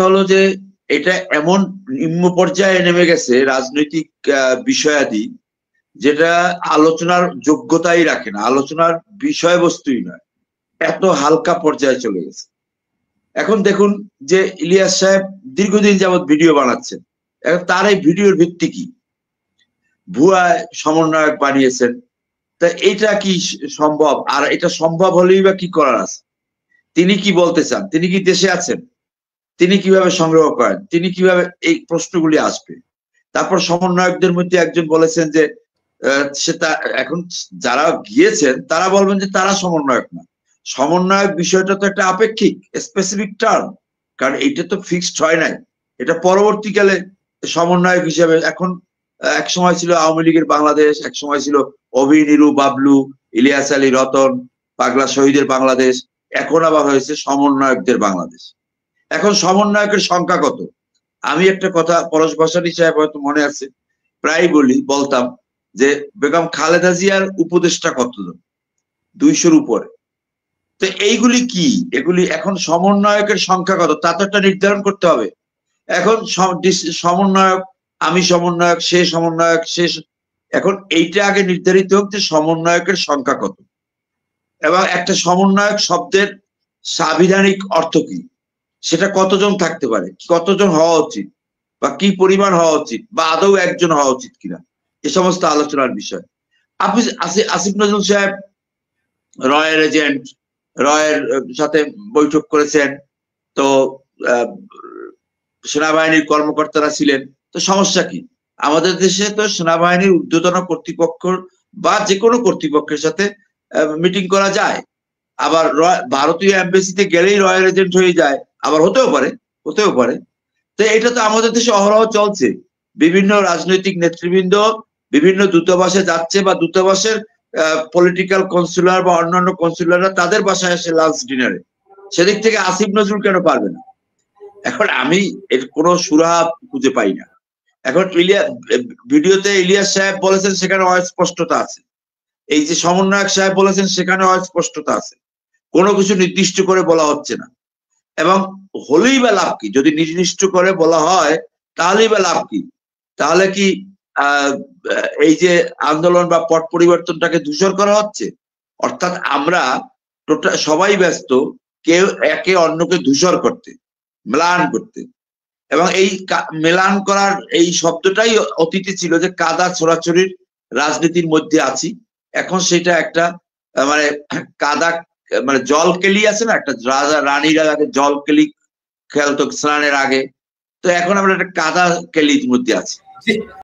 হলো যে এটা এমন নিম্ন পর্যায়ে নেমে গেছে রাজনৈতিক বিষয়াদি, যেটা আলোচনার যোগ্যতাই রাখে না, আলোচনার বিষয়বস্তুই নয়, এত হালকা পর্যায়ে চলে গেছে। এখন দেখুন যে ইলিয়াস সাহেব দীর্ঘদিন যাবৎ ভিডিও বানাচ্ছেন, এখন তার এই ভিডিওর ভিত্তি কি? ভুয়া সমন্বয়ক বানিয়েছেন। তা এটা কি সম্ভব? আর এটা সম্ভব হলেই বা কি করার আছে? তিনি কি বলতে চান? তিনি কি দেশে আছেন? তিনি কিভাবে সংগ্রহ করেন? তিনি কিভাবে, এই প্রশ্নগুলি আসবে। তারপর সমন্বয়কদের মধ্যে একজন বলেছেন যে সেটা এখন যারা গিয়েছেন তারা বলবেন যে তারা সমন্বয়ক না। সমন্বয়ক বিষয়টা তো একটা আপেক্ষিক স্পেসিফিক টার্ম, কারণ এটা তো ফিক্সড হয় নাই। এটা পরবর্তীকালে সমন্বয়ক হিসেবে, এখন এক সময় ছিল আওয়ামী লীগের বাংলাদেশ, এক সময় ছিল অভি, নিরু, বাবলু, ইলিয়াস আলী, রতন, পাগলা শহীদের বাংলাদেশ, এখন আবার হয়েছে সমন্বয়কদের বাংলাদেশ। এখন সমন্বয়কের সংখ্যা কত? আমি একটা কথা পরশ ভাসানী সাহেব হয়তো মনে আছে, প্রায় বলতাম যে বেগম খালেদা জিয়ার উপদেষ্টা কতজন? 200-র উপরে। তো এইগুলি কি? এগুলি এখন সমন্বয়কের সংখ্যা কত তা তো একটা নির্ধারণ করতে হবে। এখন সমন্বয়ক, আমি সমন্বয়ক, সে সমন্বয়ক, সে, এখন এইটা আগে নির্ধারিত হোক যে সমন্বয়কের সংখ্যা কত, এবং একটা সমন্বয়ক শব্দের সাংবিধানিক অর্থ কি, সেটা কতজন থাকতে পারে, কতজন হওয়া উচিত, বা কি পরিমাণ হওয়া উচিত, বা আদৌ একজন হওয়া উচিত কিনা, এ সমস্ত আলোচনার বিষয়। আপনি আসিফ নজরুল সাহেব রয়ের এজেন্ট, রয়ের সাথে বৈঠক করেছেন, তো সেনাবাহিনীর কর্মকর্তারা ছিলেন, তো সমস্যা কি? আমাদের দেশে তো সেনাবাহিনীর ঊর্ধ্বতন কর্তৃপক্ষ বা যে কোনো কর্তৃপক্ষের সাথে মিটিং করা যায়। আবার ভারতীয় এমবেসিতে গেলেই রয়্যাল এজেন্ট হয়ে যায়, আবার হতেও পারে। তো এটা তো আমাদের দেশে অহরহ চলছে। বিভিন্ন রাজনৈতিক নেতৃবৃন্দ বিভিন্ন দূতাবাসে যাচ্ছে, বা দূতাবাসের পলিটিক্যাল কনসুলার বা অন্যান্য কনসুলাররা তাদের বাসায় আসে লাঞ্চ ডিনারে। সেদিক থেকে আসিফ নজরুল কেন পারবে না? এখন আমি এর কোনো সুরাহা খুঁজে পাই না। এখন ভিডিওতে ইলিয়াস সাহেব বলেছেন, সেখানে অস্পষ্টতা আছে। এই যে সমন্বয়ক সাহেব বলেছেন, সেখানে অস্পষ্টতা আছে। কোনো কিছু নির্দিষ্ট করে বলা হচ্ছে না। এবং হলেই বা লাভ কি? যদি নির্দিষ্ট করে বলা হয় তাহলেই বা লাভ কি? তাহলে কি এই যে আন্দোলন বা পট পরিবর্তনটাকে ধূসর করা হচ্ছে? অর্থাৎ আমরা সবাই ব্যস্ত কেউ একে অন্যকে ধূসর করতে, ম্লান করতে। এবং এই মেলান করার এই শব্দটাই অতীতে ছিল যে কাদা ছোড়াছড়ির রাজনীতির মধ্যে আছি। এখন সেটা একটা মানে কাদা, মানে জল কেলি আছে না, একটা রাজা রানীরা আগে জল কেলি খেলতো স্নানের আগে, তো এখন আমরা একটা কাদা কেলির মধ্যে আছি।